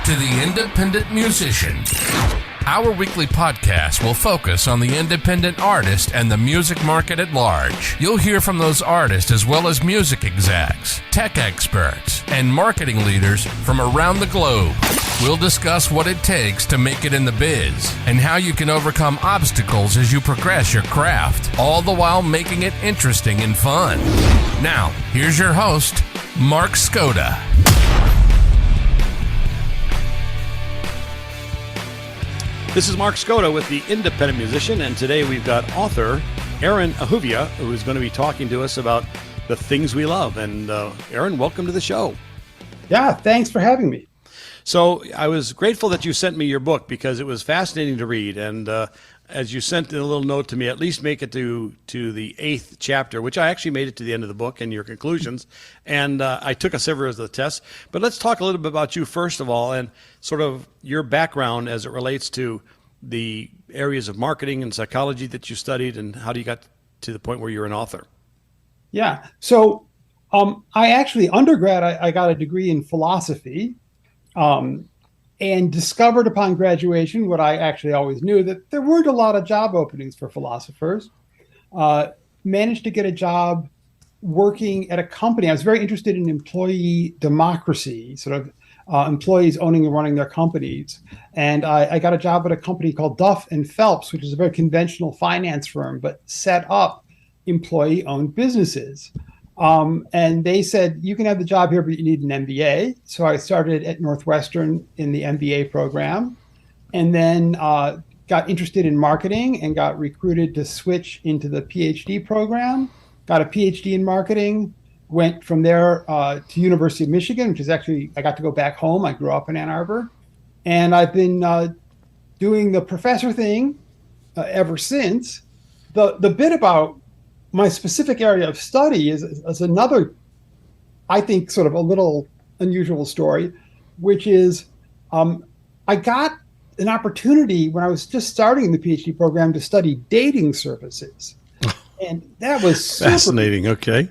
to The Independent Musician. Our weekly podcast will focus on the independent artist and the music market at large. You'll hear from those artists as well as music execs, tech experts, and marketing leaders from around the globe. We'll discuss what it takes to make it in the biz and how you can overcome obstacles as you progress your craft, all the while making it interesting and fun. Now, here's your host, Mark Skoda. This is Mark Skoda with The Independent Musician, and today we've got author Aaron Ahuvia, who is going to be talking to us about the things we love. And Aaron, welcome to the show. Yeah, thanks for having me. So I was grateful that you sent me your book because it was fascinating to read. And as you sent a little note to me, at least make it to the 8th chapter, which I actually made it to the end of the book and your conclusions. And I took several of the tests. But let's talk a little bit about you first of all and sort of your background as it relates to the areas of marketing and psychology that you studied and how you got to the point where you're an author. Yeah. So I actually, undergrad, I got a degree in philosophy. And discovered upon graduation what I actually always knew, that there weren't a lot of job openings for philosophers. Managed to get a job working at a company. I was very interested in employee democracy, sort of employees owning and running their companies. And I got a job at a company called Duff and Phelps, which is a very conventional finance firm, but set up employee-owned businesses. And they said, you can have the job here, but you need an MBA. So I started at Northwestern in the MBA program, and then got interested in marketing and got recruited to switch into the PhD program, got a PhD in marketing, went from there to University of Michigan, which is actually, I got to go back home. I grew up in Ann Arbor. And I've been doing the professor thing ever since. The bit about my specific area of study is another, I think, sort of a little unusual story, which is I got an opportunity when I was just starting the PhD program to study dating services. And that was fascinating. Okay.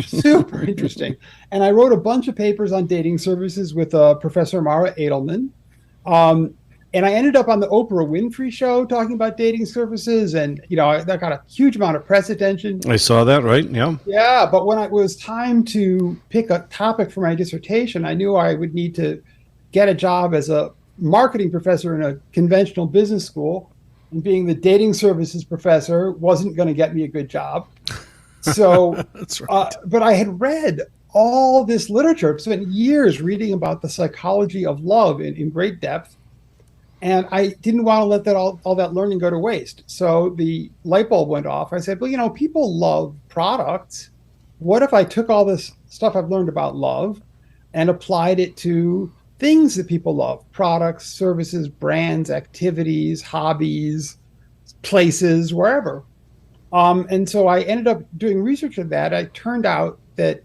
Super interesting. And I wrote a bunch of papers on dating services with Professor Mara Edelman. And I ended up on the Oprah Winfrey show talking about dating services. And, you know, that got a huge amount of press attention. I saw that, right? Yeah. Yeah. But when it was time to pick a topic for my dissertation, I knew I would need to get a job as a marketing professor in a conventional business school. And being the dating services professor wasn't going to get me a good job. So, that's right. But I had read all this literature, spent years reading about the psychology of love in great depth. And I didn't want to let that all that learning go to waste. So the light bulb went off. I said, well, you know, people love products. What if I took all this stuff I've learned about love and applied it to things that people love? Products, services, brands, activities, hobbies, places, wherever. And so I ended up doing research on that. It turned out that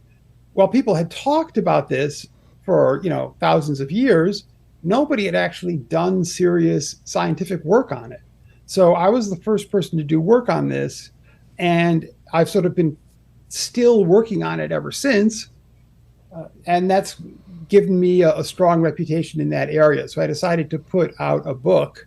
while people had talked about this for, you know, thousands of years, nobody had actually done serious scientific work on it. So I was the first person to do work on this, and I've sort of been still working on it ever since. And that's given me a strong reputation in that area. So I decided to put out a book,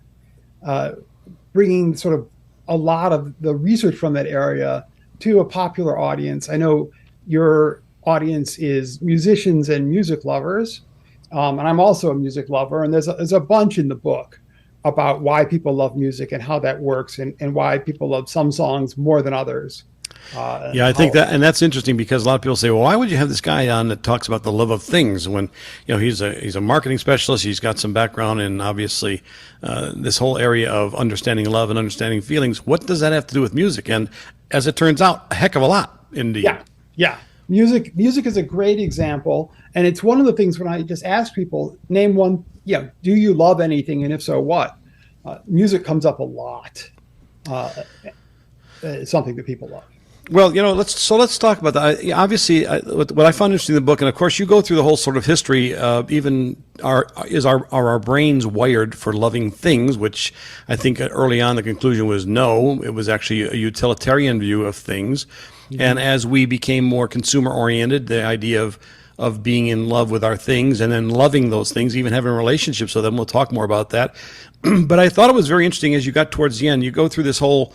bringing sort of a lot of the research from that area to a popular audience. I know your audience is musicians and music lovers. And I'm also a music lover, and there's a bunch in the book about why people love music and how that works, and why people love some songs more than others. Yeah, I think that's interesting because a lot of people say, well, why would you have this guy on that talks about the love of things when, you know, he's a marketing specialist. He's got some background in obviously this whole area of understanding love and understanding feelings. What does that have to do with music? And as it turns out, a heck of a lot, indeed. Yeah. Music is a great example. And it's one of the things when I just ask people, name one, do you love anything? And if so, what? Music comes up a lot. It's something that people love. Well, you know, let's talk about that. Obviously, what I found interesting in the book, and of course, you go through the whole sort of history of even are our brains wired for loving things, which I think early on the conclusion was no. It was actually a utilitarian view of things, and as we became more consumer oriented, the idea of of being in love with our things and then loving those things, even having relationships with them. We'll talk more about that. But I thought it was very interesting as you got towards the end, you go through this whole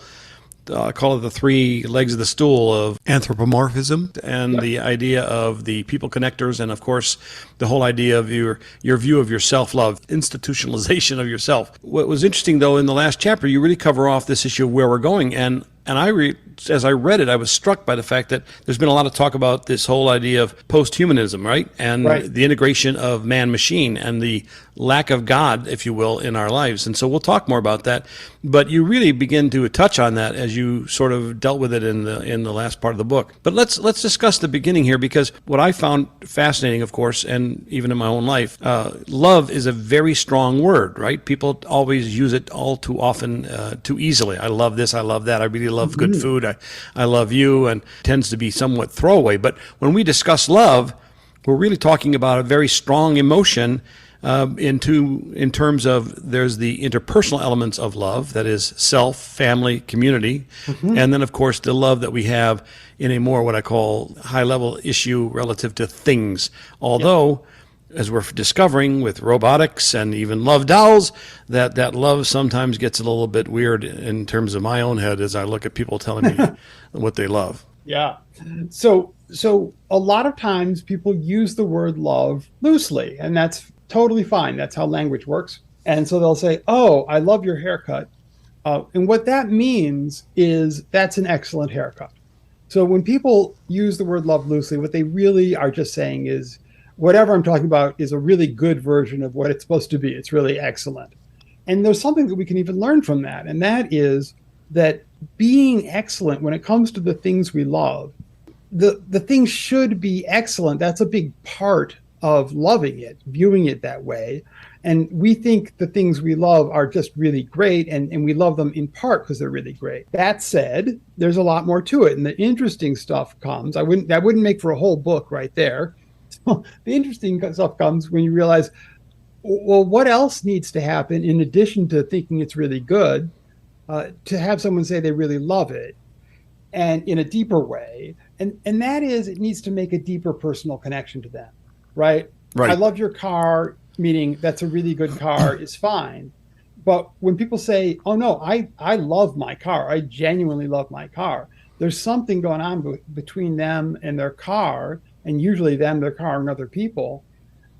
call it the three legs of the stool of anthropomorphism and the idea of the people connectors, and of course the whole idea of your view of your self-love, institutionalization of yourself. What was interesting though, in the last chapter, you really cover off this issue of where we're going, and as I read it, I was struck by the fact that there's been a lot of talk about this whole idea of post-humanism, right? And the integration of man-machine and the lack of God, if you will, in our lives. And so we'll talk more about that. But you really begin to touch on that as you sort of dealt with it in the last part of the book. But let's discuss the beginning here, because what I found fascinating, of course, and even in my own life, love is a very strong word, right? People always use it all too often, too easily. I love this, I love that, I really love good food, I love you, and tends to be somewhat throwaway. But when we discuss love, we're really talking about a very strong emotion in terms of there's the interpersonal elements of love, that is self, family, community, and then of course the love that we have in a more what I call high level issue relative to things. Although as we're discovering with robotics and even love dolls, that love sometimes gets a little bit weird in terms of my own head as I look at people telling me what they love. Yeah. So a lot of times people use the word love loosely, and that's totally fine. That's how language works. And so they'll say, "Oh, I love your haircut." And what that means is that's an excellent haircut. So when people use the word love loosely, what they really are just saying is, whatever I'm talking about is a really good version of what it's supposed to be. It's really excellent. And there's something that we can even learn from that. And that is that being excellent when it comes to the things we love, the things should be excellent. That's a big part of loving it, viewing it that way. And we think the things we love are just really great, and we love them in part because they're really great. That said, there's a lot more to it. And the interesting stuff comes, that wouldn't make for a whole book right there. So the interesting stuff comes when you realize, well, what else needs to happen in addition to thinking it's really good to have someone say they really love it, and in a deeper way. And that is, it needs to make a deeper personal connection to them, right? I love your car, meaning that's a really good car, is fine. But when people say, oh no, I love my car, I genuinely love my car, there's something going on between them and their car, and usually them, their car, and other people,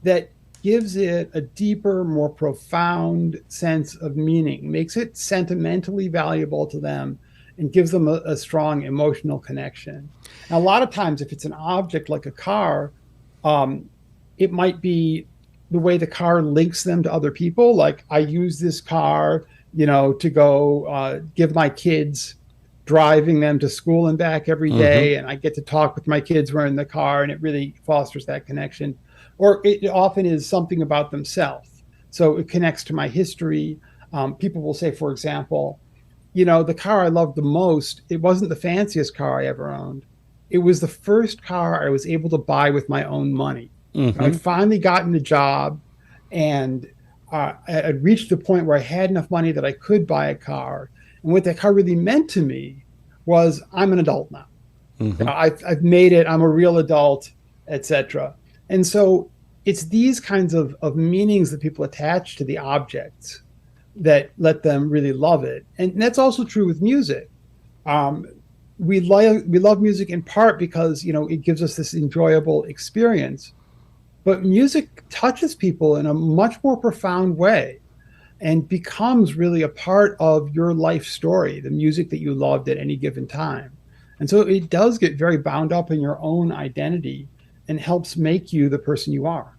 that gives it a deeper, more profound sense of meaning, makes it sentimentally valuable to them, and gives them a strong emotional connection. Now, a lot of times, if it's an object like a car, it might be the way the car links them to other people. Like, I use this car, to go give my kids, driving them to school and back every day, and I get to talk with my kids when we're in the car, and it really fosters that connection. Or it often is something about themselves. So it connects to my history. People will say, for example, the car I loved the most, it wasn't the fanciest car I ever owned. It was the first car I was able to buy with my own money. I'd finally gotten a job, and I'd reached the point where I had enough money that I could buy a car. And what that car really meant to me was, I'm an adult now. I've made it. I'm a real adult, etc. And so it's these kinds of meanings that people attach to the objects that let them really love it. And that's also true with music. We love music in part because, it gives us this enjoyable experience. But music touches people in a much more profound way and becomes really a part of your life story, the music that you loved at any given time. And so it does get very bound up in your own identity and helps make you the person you are.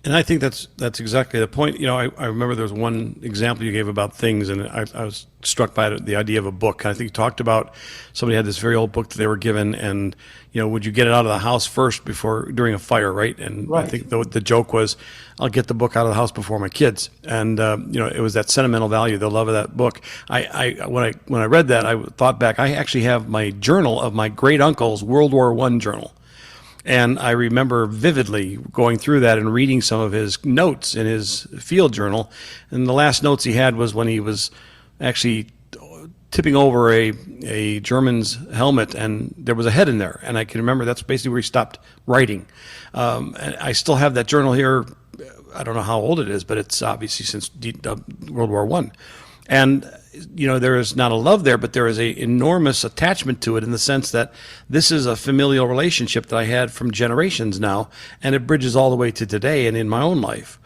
And I think that's exactly the point. I remember there was one example you gave about things, and I was struck by the idea of a book. I think you talked about somebody had this very old book that they were given, and would you get it out of the house first during a fire, right? And I think the joke was, I'll get the book out of the house before my kids. And it was that sentimental value, the love of that book. When I read that, I thought back. I actually have my journal of my great uncle's World War I journal. And I remember vividly going through that and reading some of his notes in his field journal. And the last notes he had was when he was actually tipping over a German's helmet, and there was a head in there. And I can remember that's basically where he stopped writing. And I still have that journal here. I don't know how old it is, but it's obviously since World War I. And, there is not a love there, but there is a enormous attachment to it in the sense that this is a familial relationship that I had from generations now, and it bridges all the way to today and in my own life.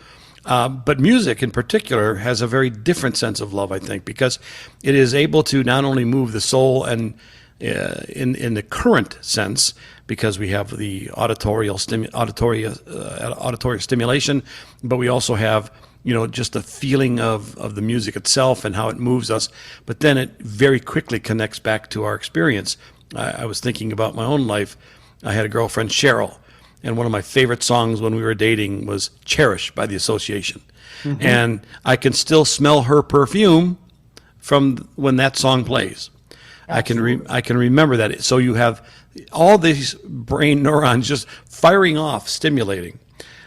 But music in particular has a very different sense of love, I think, because it is able to not only move the soul and in the current sense, because we have the auditory stimulation, but we also have just the feeling of the music itself and how it moves us. But then it very quickly connects back to our experience. I was thinking about my own life. I had a girlfriend, Cheryl, and one of my favorite songs when we were dating was Cherish by The Association. Mm-hmm. And I can still smell her perfume from when that song plays. Absolutely. I can remember that. So you have all these brain neurons just firing off, stimulating.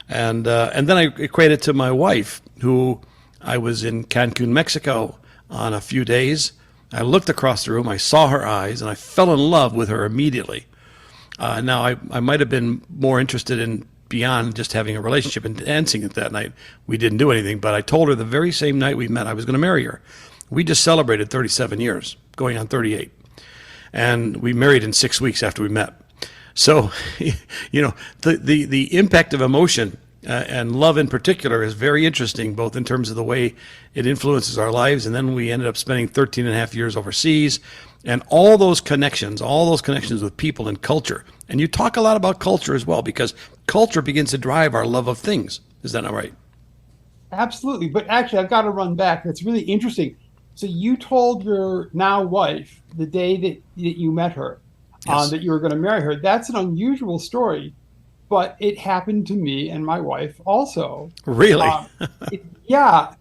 And then I equate it to my wife, who I was in Cancun, Mexico on a few days. I looked across the room, I saw her eyes, and I fell in love with her immediately. Now, I might have been more interested in beyond just having a relationship and dancing at that night. We didn't do anything, but I told her the very same night we met I was going to marry her. We just celebrated 37 years, going on 38. And we married in 6 weeks after we met. So, the impact of emotion and love in particular is very interesting, both in terms of the way it influences our lives. And then we ended up spending 13 and a half years overseas, and all those connections with people and culture. And you talk a lot about culture as well, because culture begins to drive our love of things. Is that not right? Absolutely. But actually, I've got to run back. That's really interesting. So you told your now wife the day that you met her, yes, that you were going to marry her. That's an unusual story, but it happened to me and my wife also. Really? Yeah.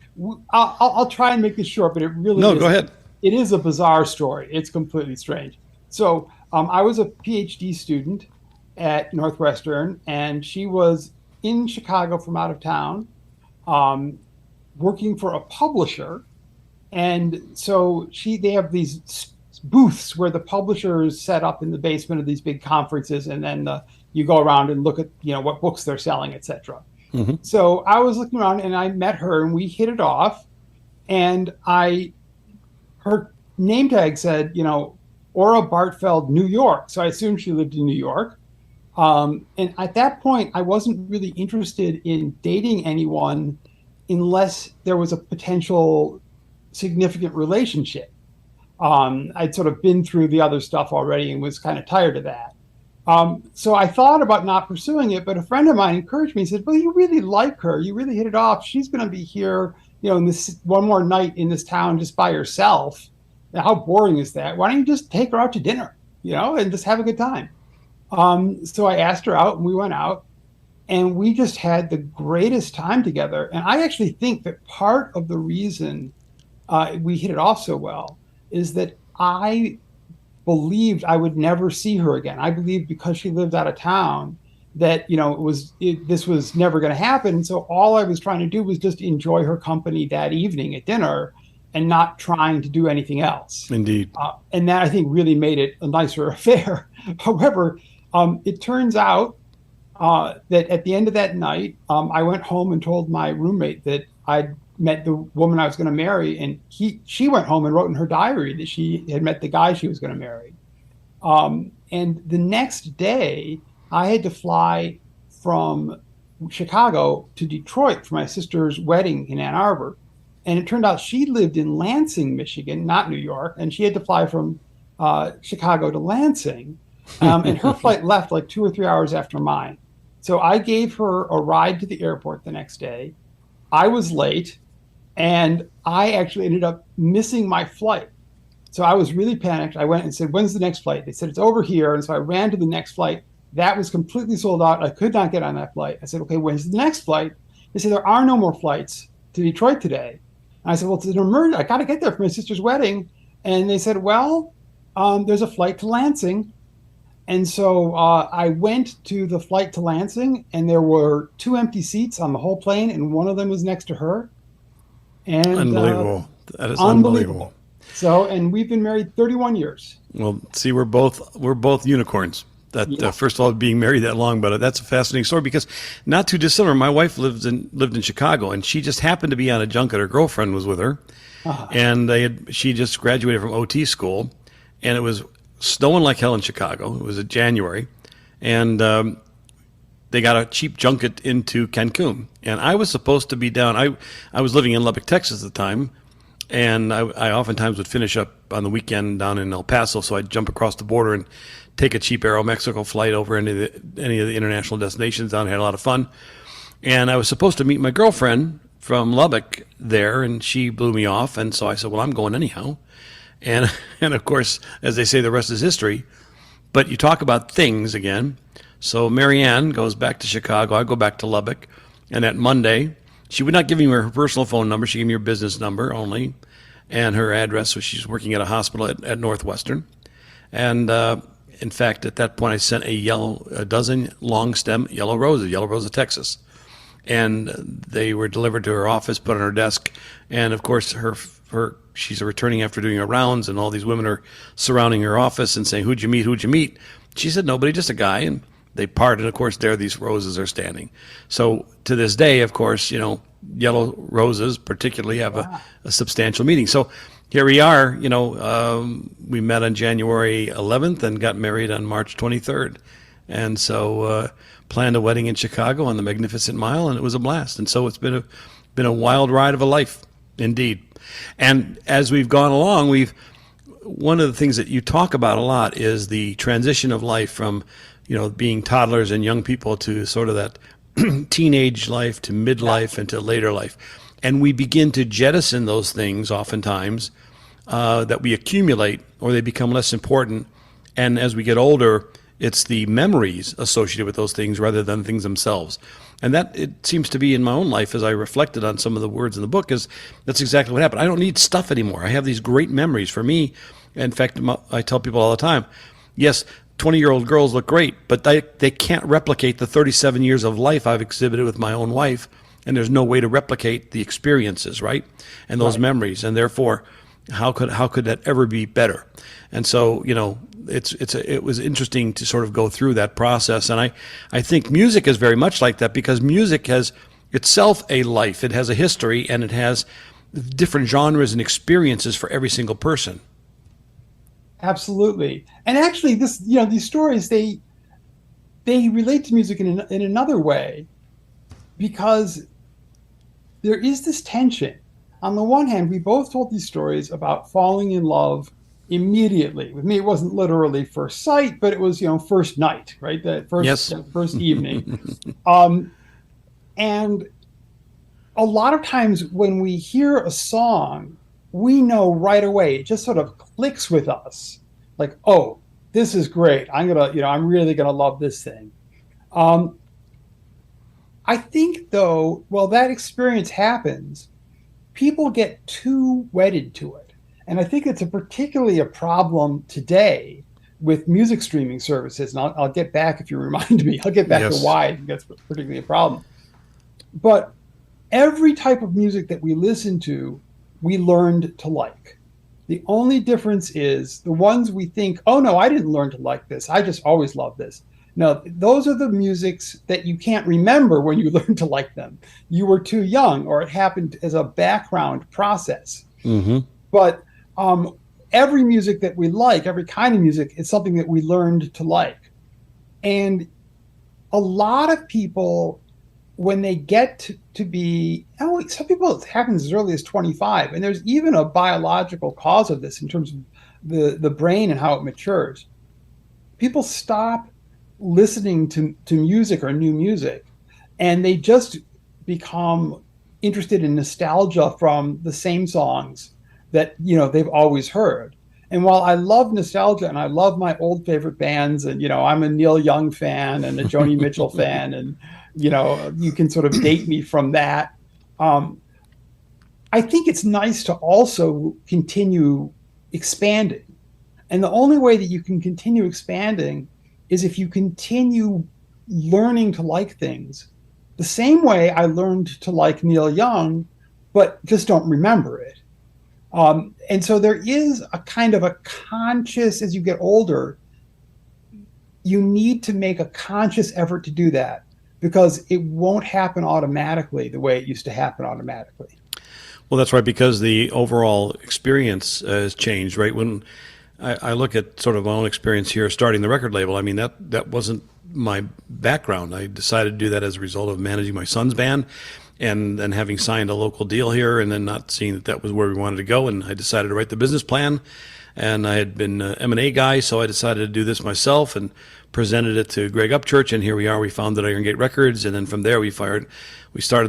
I'll try and make this short, but it really No, go ahead. It is a bizarre story. It's completely strange. So I was a PhD student at Northwestern, and she was in Chicago from out of town, working for a publisher. And so they have these booths where the publishers set up in the basement of these big conferences, and then you go around and look at what books they're selling, etc. Mm-hmm. So I was looking around and I met her and we hit it off, and her name tag said Ora Bartfeld, New York. So I assumed she lived in New York. And at that point, I wasn't really interested in dating anyone unless there was a potential significant relationship. I'd sort of been through the other stuff already and was kind of tired of that. So I thought about not pursuing it, but a friend of mine encouraged me and said, well, you really like her. You really hit it off. She's going to be here, in this one more night in this town just by herself. Now, how boring is that? Why don't you just take her out to dinner, and just have a good time? So I asked her out and we went out and we just had the greatest time together. And I actually think that part of the reason we hit it off so well is that I believed I would never see her again. I believed because she lived out of town that, this was never going to happen. And so all I was trying to do was just enjoy her company that evening at dinner and not trying to do anything else. Indeed. And that, I think, really made it a nicer affair. However, it turns out that at the end of that night, I went home and told my roommate that I'd met the woman I was going to marry, and she went home and wrote in her diary that she had met the guy she was going to marry. And the next day, I had to fly from Chicago to Detroit for my sister's wedding in Ann Arbor. And it turned out she lived in Lansing, Michigan, not New York, and she had to fly from Chicago to Lansing. And her flight left like 2 or 3 hours after mine. So I gave her a ride to the airport the next day. I was late, and I actually ended up missing my flight. So I was really panicked. I went and said, when's the next flight? They said, it's over here. And so I ran to the next flight. That was completely sold out. I could not get on that flight. I said, okay, when's the next flight? They said, there are no more flights to Detroit today. And I said, well, it's an emergency. I got to get there for my sister's wedding. And they said, well, there's a flight to Lansing. And so I went to the flight to Lansing, and there were 2 empty seats on the whole plane, and one of them was next to her. And unbelievable. That is unbelievable. So, and we've been married 31 years. Well, see, we're both unicorns. That first of all, being married that long, but that's a fascinating story because not too dissimilar. My wife lived in Chicago, and she just happened to be on a junket. Her girlfriend was with her, and she just graduated from OT school, and it was snowing like hell in Chicago. It was in January, and they got a cheap junket into Cancun, and I was supposed to be down. I was living in Lubbock, Texas at the time, and I oftentimes would finish up on the weekend down in El Paso, so I'd jump across the border and take a cheap Aeromexico flight over into any of the international destinations down. Had a lot of fun, and I was supposed to meet my girlfriend from Lubbock there, and she blew me off, and so I said, "Well, I'm going anyhow," and of course, as they say, the rest is history. But you talk about things again. So Marianne goes back to Chicago. I go back to Lubbock, and that Monday, she would not give me her personal phone number. She gave me her business number only, and her address. So she's working at a hospital at Northwestern, and in fact, at that point, I sent a dozen long stem yellow roses, Texas. And they were delivered to her office, put on her desk. And of course, she's returning after doing her rounds, and all these women are surrounding her office and saying, "Who'd you meet? Who'd you meet?" She said, "Nobody, just a guy." And they part, and of course, there these roses are standing. So to this day, of course, yellow roses particularly have a substantial meaning. So here we are, we met on January 11th and got married on March 23rd. And so planned a wedding in Chicago on the Magnificent Mile, and it was a blast. And so it's been a wild ride of a life, indeed. And as we've gone along, one of the things that you talk about a lot is the transition of life from, being toddlers and young people to sort of that teenage life to midlife and to later life. And we begin to jettison those things oftentimes that we accumulate, or they become less important. And as we get older, it's the memories associated with those things rather than things themselves. And that, it seems to be in my own life, as I reflected on some of the words in the book, that's exactly what happened. I don't need stuff anymore. I have these great memories. For me, in fact, I tell people all the time, yes, 20-year-old girls look great, but they can't replicate the 37 years of life I've exhibited with my own wife, and there's no way to replicate the experiences, right? And those memories, and therefore, how could that ever be better? And so, it was interesting to sort of go through that process, and I think music is very much like that, because music has itself a life, it has a history, and it has different genres and experiences for every single person. Absolutely. And actually, these stories, they relate to music in another way, because there is this tension. On the one hand, we both told these stories about falling in love immediately. With me, it wasn't literally first sight, but it was, first night, right? First evening. And a lot of times when we hear a song, we know right away, it just sort of clicks with us. Like, oh, this is great. I'm really gonna love this thing. I think though, while that experience happens, people get too wedded to it. And I think it's particularly a problem today with music streaming services. And I'll get back, if you remind me, I'll get back to why I think that's particularly a problem. But every type of music that we listen to, we learned to like. The only difference is the ones we think, oh no, I didn't learn to like this, I just always loved this. No, those are the musics that you can't remember when you learned to like them. You were too young, or it happened as a background process. Mm-hmm. But every music that we like, every kind of music, is something that we learned to like. And a lot of people, when they get to be, some people, it happens as early as 25, and there's even a biological cause of this in terms of the brain and how it matures. People stop listening to music or new music, and they just become interested in nostalgia from the same songs that they've always heard. And while I love nostalgia and I love my old favorite bands, and I'm a Neil Young fan and a Joni Mitchell fan, and you can sort of date me from that. I think it's nice to also continue expanding. And the only way that you can continue expanding is if you continue learning to like things the same way I learned to like Neil Young, but just don't remember it. And so there is a kind of a conscious, as you get older, you need to make a conscious effort to do that because it won't happen automatically the way it used to happen automatically. Well, that's right, because the overall experience has changed, right? When I look at sort of my own experience here starting the record label, I mean, that wasn't my background. I decided to do that as a result of managing my son's band and then having signed a local deal here and then not seeing that was where we wanted to go. And I decided to write the business plan. And I had been an M&A guy, so I decided to do this myself and presented it to Greg Upchurch, and here we are. We founded Iron Gate Records, and then from there we started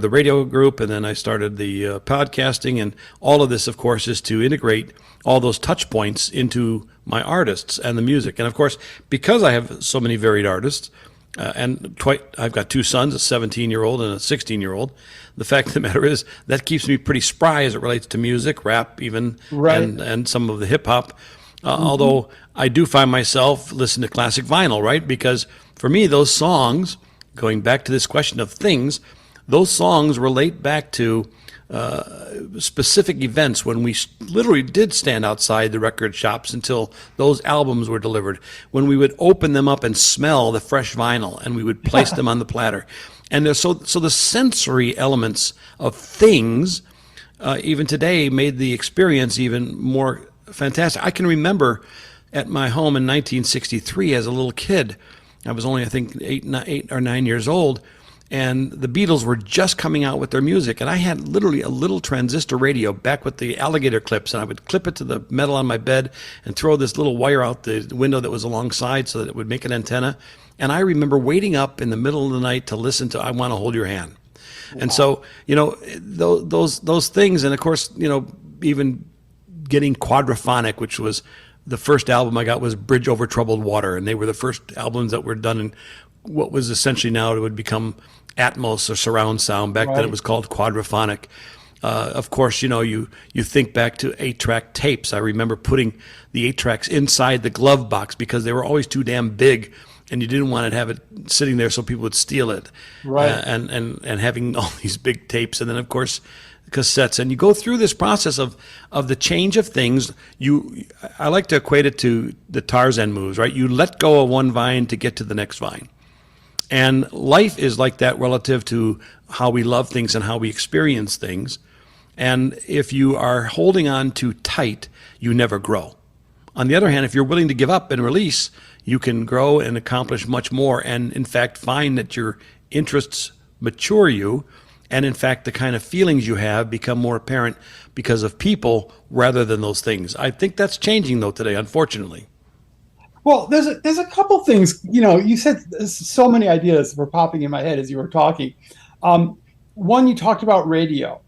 the radio group, and then I started the podcasting, and all of this, of course, is to integrate all those touch points into my artists and the music. And of course, because I have so many varied artists, I've got two sons, a 17-year-old and a 16-year-old. The fact of the matter is that keeps me pretty spry as it relates to music, rap even, right, and some of the hip-hop. Although I do find myself listening to classic vinyl, right? Because for me, those songs, going back to this question of things, those songs relate back to specific events when we literally did stand outside the record shops until those albums were delivered, when we would open them up and smell the fresh vinyl and we would place them on the platter. And so the sensory elements of things, even today, made the experience even more fantastic. I can remember at my home in 1963 as a little kid, I was only, I think, 8 or 9 years old, and the Beatles were just coming out with their music. And I had literally a little transistor radio back with the alligator clips, and I would clip it to the metal on my bed and throw this little wire out the window that was alongside so that it would make an antenna. And I remember waiting up in the middle of the night to listen to I Want to Hold Your Hand. Wow. And so, those things, and of course, even getting quadraphonic, which was the first album I got was Bridge Over Troubled Water, and they were the first albums that were done in what was essentially now it would become Atmos or surround sound. Back then it was called quadraphonic. Of course, you think back to 8-track tapes. I remember putting the 8-tracks inside the glove box because they were always too damn big, and you didn't want to have it sitting there so people would steal it. Right. And having all these big tapes, and then of course cassettes, and you go through this process of the change of things. I like to equate it to the Tarzan moves, right? You let go of one vine to get to the next vine. And life is like that relative to how we love things and how we experience things. And if you are holding on too tight, you never grow. On the other hand, if you're willing to give up and release, you can grow and accomplish much more, and in fact find that your interests mature you, and in fact the kind of feelings you have become more apparent because of people rather than those things. I think that's changing though today, unfortunately. Well, there's a couple things, you said so many ideas were popping in my head as you were talking. One, you talked about radio,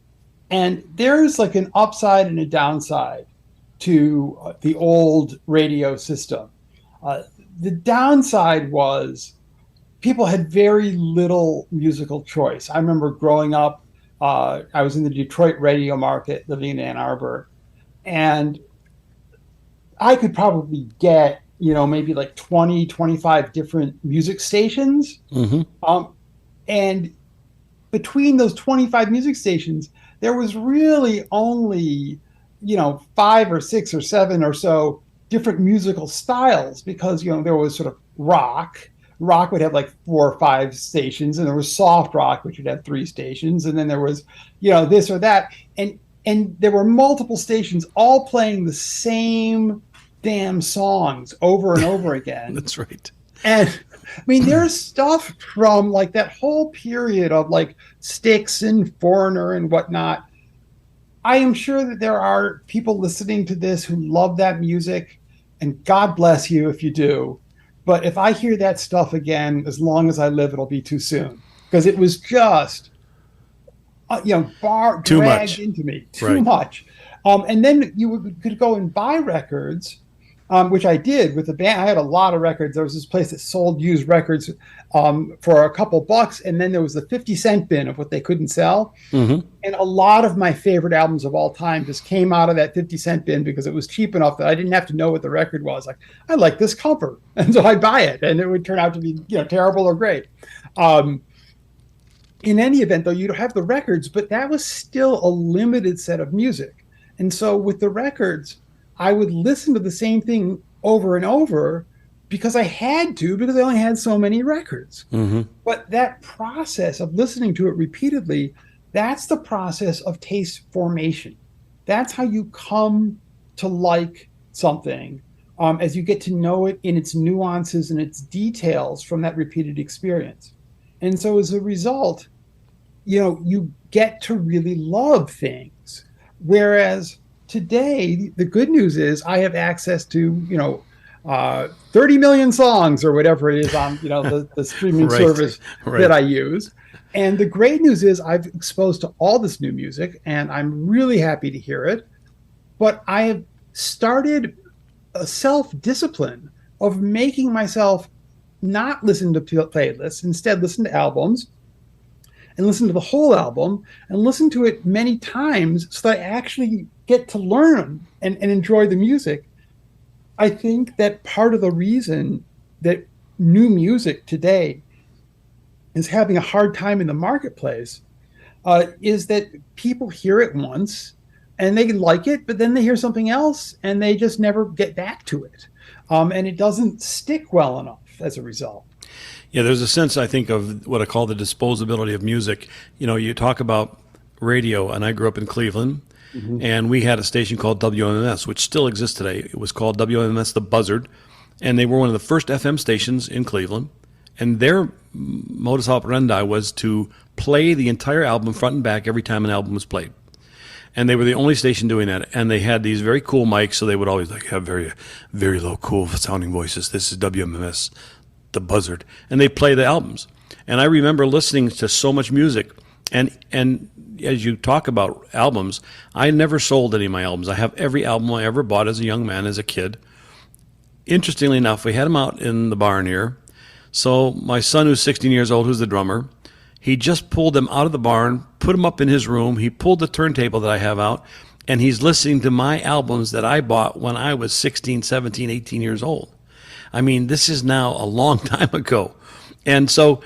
and there's like an upside and a downside to the old radio system. The downside was people had very little musical choice. I remember growing up, I was in the Detroit radio market living in Ann Arbor, and I could probably get maybe like 20, 25 different music stations. Mm-hmm. And between those 25 music stations, there was really only, 5 or 6 or 7 or so different musical styles because, there was sort of rock. Rock would have like 4 or 5 stations, and there was soft rock, which would have 3 stations. And then there was, this or that. And there were multiple stations all playing the same damn songs over and over again. That's right. And I mean, there's stuff from like that whole period of like Styx and Foreigner and whatnot. I am sure that there are people listening to this who love that music, and God bless you if you do. But if I hear that stuff again, as long as I live, it'll be too soon, because it was just, too much into me, too much. And then you could go and buy records. Which I did with the band. I had a lot of records. There was this place that sold used records for a couple bucks, and then there was the 50-cent bin of what they couldn't sell. Mm-hmm. And a lot of my favorite albums of all time just came out of that 50-cent bin because it was cheap enough that I didn't have to know what the record was. Like, I like this cover, and so I'd buy it, and it would turn out to be terrible or great. In any event, though, you'd have the records, but that was still a limited set of music. And so with the records, I would listen to the same thing over and over because I had to, because I only had so many records. Mm-hmm. But that process of listening to it repeatedly, that's the process of taste formation. That's how you come to like something, as you get to know it in its nuances and its details from that repeated experience. And so as a result, you get to really love things. Whereas today, the good news is I have access to, 30 million songs or whatever it is on, the streaming Right, service right. that I use. And the great news is I've exposed to all this new music and I'm really happy to hear it. But I have started a self-discipline of making myself not listen to playlists, instead listen to albums and listen to the whole album and listen to it many times so that I actually get to learn and enjoy the music. I think that part of the reason that new music today is having a hard time in the marketplace is that people hear it once and they like it, but then they hear something else and they just never get back to it. And it doesn't stick well enough as a result. Yeah, there's a sense, I think, of what I call the disposability of music. You talk about radio, and I grew up in Cleveland, and we had a station called WMMS, which still exists today. It was called WMMS The Buzzard, and they were one of the first FM stations in Cleveland. And their modus operandi was to play the entire album front and back every time an album was played. And they were the only station doing that. And they had these very cool mics, so they would always have very, very low, cool sounding voices. This is WMMS The Buzzard, and they play the albums. And I remember listening to so much music, and as you talk about albums, I never sold any of my albums. I have every album I ever bought as a young man, as a kid. Interestingly enough, we had them out in the barn here. So my son, who's 16 years old, who's the drummer, he just pulled them out of the barn, put them up in his room. He pulled the turntable that I have out, and he's listening to my albums that I bought when I was 16, 17, 18 years old. I mean, this is now a long time ago. And so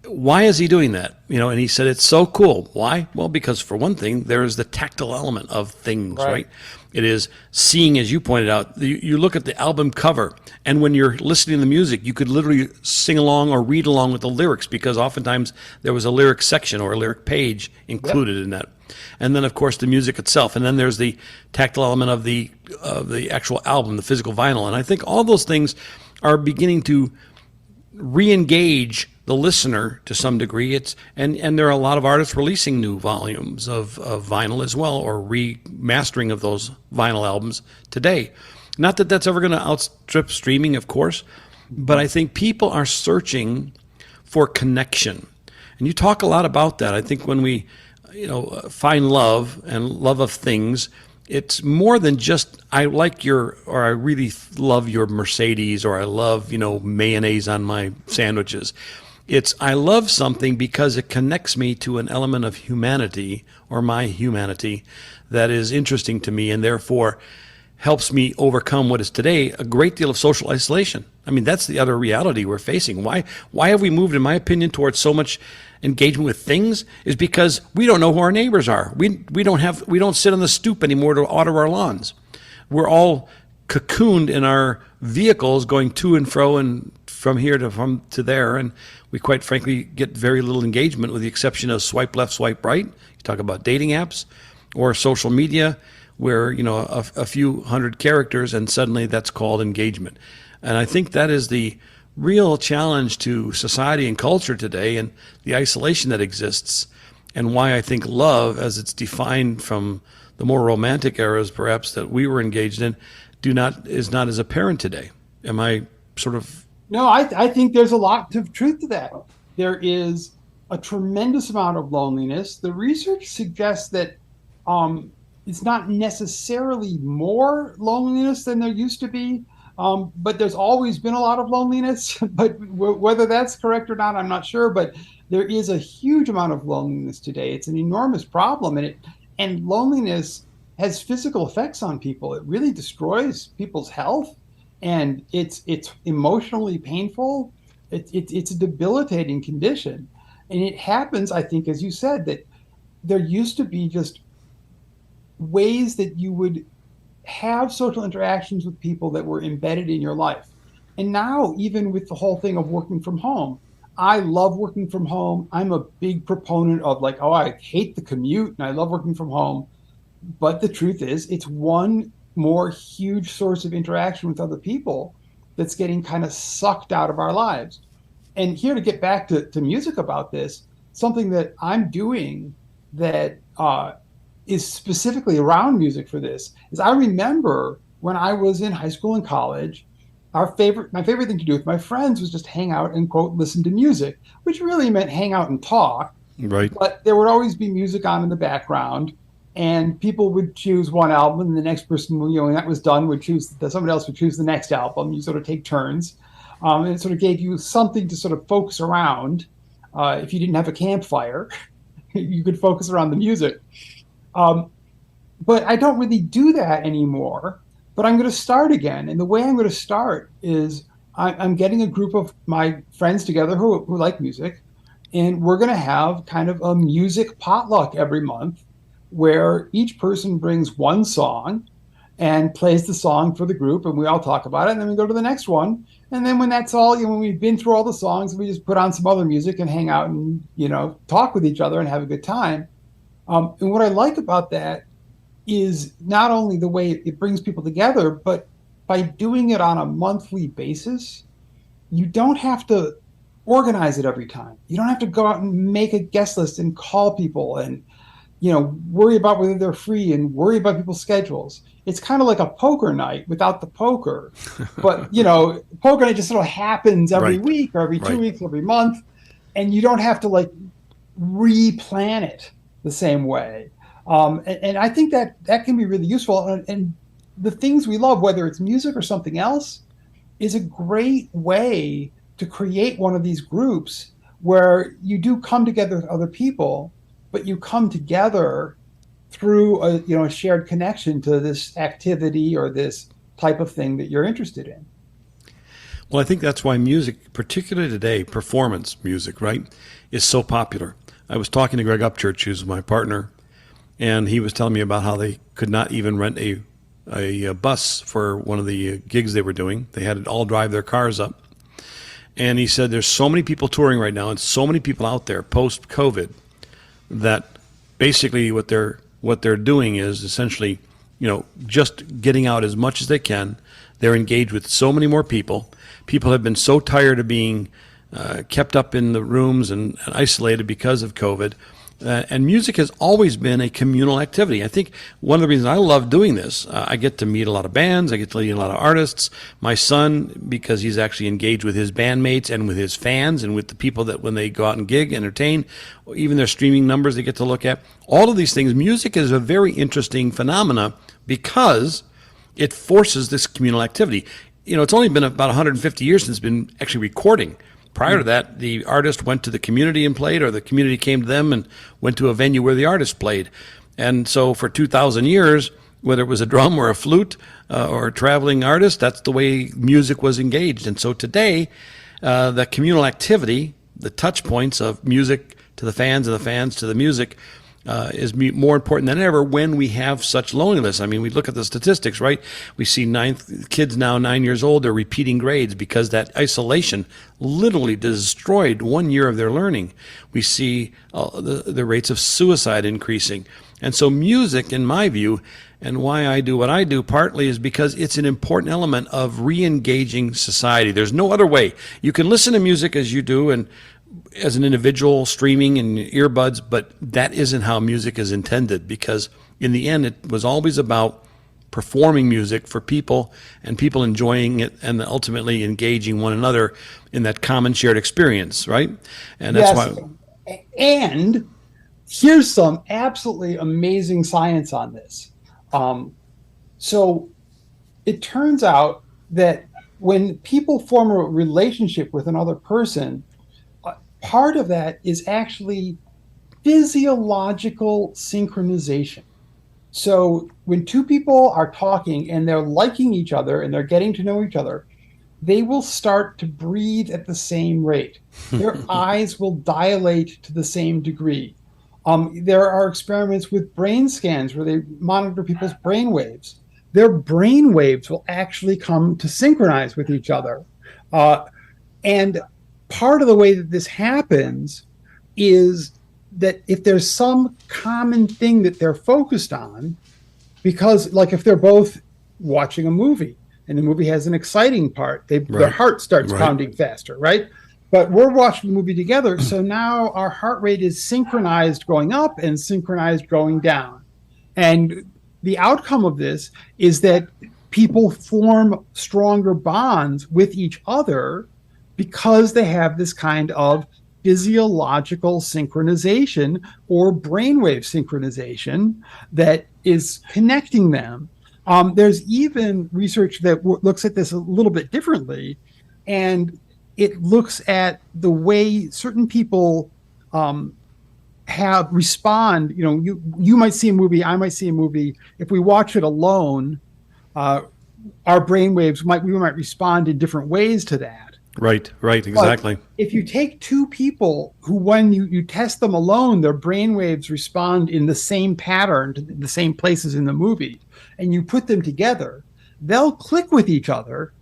why is he doing that? And he said, it's so cool. Why? Well, because for one thing, there is the tactile element of things, right? It is seeing, as you pointed out, you look at the album cover, and when you're listening to the music, you could literally sing along or read along with the lyrics, because oftentimes there was a lyric section or a lyric page included in that. And then, of course, the music itself. And then there's the tactile element of the actual album, the physical vinyl. And I think all those things are beginning to re-engage the listener to some degree. And there are a lot of artists releasing new volumes of vinyl as well, or remastering of those vinyl albums today. Not that that's ever going to outstrip streaming, of course, but I think people are searching for connection. And you talk a lot about that. I think when we find love and love of things, it's more than just I like your, or I really love your Mercedes, or I love, mayonnaise on my sandwiches. It's I love something because it connects me to an element of humanity, or my humanity, that is interesting to me, and therefore helps me overcome what is today a great deal of social isolation. I mean, that's the other reality we're facing. Why have we moved, in my opinion, towards so much engagement with things? Is because we don't know who our neighbors are. We don't sit on the stoop anymore to water our lawns. We're all cocooned in our vehicles, going to and fro and from here to there, and we quite frankly get very little engagement, with the exception of swipe left, swipe right. You talk about dating apps or social media, where a few hundred characters, and suddenly that's called engagement. And I think that is the real challenge to society and culture today, and the isolation that exists, and why I think love, as it's defined from the more romantic eras perhaps that we were engaged in, is not as apparent today. Am I sort of... No, I think there's a lot of truth to that. There is a tremendous amount of loneliness. The research suggests that it's not necessarily more loneliness than there used to be, but there's always been a lot of loneliness. But whether that's correct or not, I'm not sure. But there is a huge amount of loneliness today. It's an enormous problem, and loneliness has physical effects on people. It really destroys people's health. And it's emotionally painful. It's a debilitating condition. And it happens, I think, as you said, that there used to be just ways that you would have social interactions with people that were embedded in your life. And now, even with the whole thing of working from home, I love working from home. I'm a big proponent of like, oh, I hate the commute and I love working from home. But the truth is, it's one more huge source of interaction with other people that's getting kind of sucked out of our lives. And here to get back to music about this, something that I'm doing that is specifically around music for this is I remember when I was in high school and college, my favorite thing to do with my friends was just hang out and quote listen to music, which really meant hang out and talk. Right. But there would always be music on in the background, and people would choose one album, and the next person, when that was done, somebody else would choose the next album. You sort of take turns, and it sort of gave you something to sort of focus around. If you didn't have a campfire, you could focus around the music. But I don't really do that anymore. But I'm going to start again. And the way I'm going to start is I'm getting a group of my friends together who like music. And we're going to have kind of a music potluck every month where each person brings one song and plays the song for the group. And we all talk about it. And then we go to the next one. And then when that's all, when we've been through all the songs, we just put on some other music and hang out and, talk with each other and have a good time. And what I like about that is not only the way it brings people together, but by doing it on a monthly basis, you don't have to organize it every time. You don't have to go out and make a guest list and call people and, worry about whether they're free and worry about people's schedules. It's kind of like a poker night without the poker. But, poker night just sort of happens every week or every 2 weeks, every month. And you don't have to like replan it the same way. And I think that can be really useful. And the things we love, whether it's music or something else, is a great way to create one of these groups where you do come together with other people, but you come together through a shared connection to this activity or this type of thing that you're interested in. Well, I think that's why music, particularly today, performance music, right, is so popular. I was talking to Greg Upchurch, who's my partner, and he was telling me about how they could not even rent a bus for one of the gigs they were doing. They had to all drive their cars up. And he said there's so many people touring right now and so many people out there post-COVID that basically what they're doing is essentially, just getting out as much as they can. They're engaged with so many more people. People have been so tired of being kept up in the rooms and isolated because of COVID. And music has always been a communal activity. I think one of the reasons I love doing this, I get to meet a lot of bands, I get to meet a lot of artists. My son, because he's actually engaged with his bandmates and with his fans and with the people that when they go out and gig, entertain, even their streaming numbers they get to look at. All of these things, music is a very interesting phenomena because it forces this communal activity. It's only been about 150 years since it's been actually recording. Prior to that, the artist went to the community and played, or the community came to them and went to a venue where the artist played. And so for 2,000 years, whether it was a drum or a flute or a traveling artist, that's the way music was engaged. And so today, the communal activity, the touch points of music to the fans and the fans to the music is more important than ever when we have such loneliness. I mean, we look at the statistics, right? We see kids now 9 years old, they're repeating grades because that isolation literally destroyed 1 year of their learning. We see the rates of suicide increasing. And so music, in my view, and why I do what I do partly is because it's an important element of re-engaging society. There's no other way. You can listen to music as you do and as an individual streaming and earbuds, but that isn't how music is intended, because in the end it was always about performing music for people and people enjoying it and ultimately engaging one another in that common shared experience, right? And that's why. And here's some absolutely amazing science on this. So it turns out that when people form a relationship with another person, part of that is actually physiological synchronization. So when two people are talking and they're liking each other and they're getting to know each other, they will start to breathe at the same rate. Their eyes will dilate to the same degree. There are experiments with brain scans where they monitor people's brain waves. Their brain waves will actually come to synchronize with each other. And part of the way that this happens is that if there's some common thing that they're focused on, because like if they're both watching a movie and the movie has an exciting part, their heart starts pounding faster, right? But we're watching the movie together, so now our heart rate is synchronized going up and synchronized going down. And the outcome of this is that people form stronger bonds with each other because they have this kind of physiological synchronization or brainwave synchronization that is connecting them. There's even research that looks at this a little bit differently, and it looks at the way certain people respond. You know, you might see a movie, I might see a movie. If we watch it alone, our brainwaves we might respond in different ways to that. Right, exactly. But if you take two people who, when you test them alone, their brainwaves respond in the same pattern to the same places in the movie, and you put them together, they'll click with each other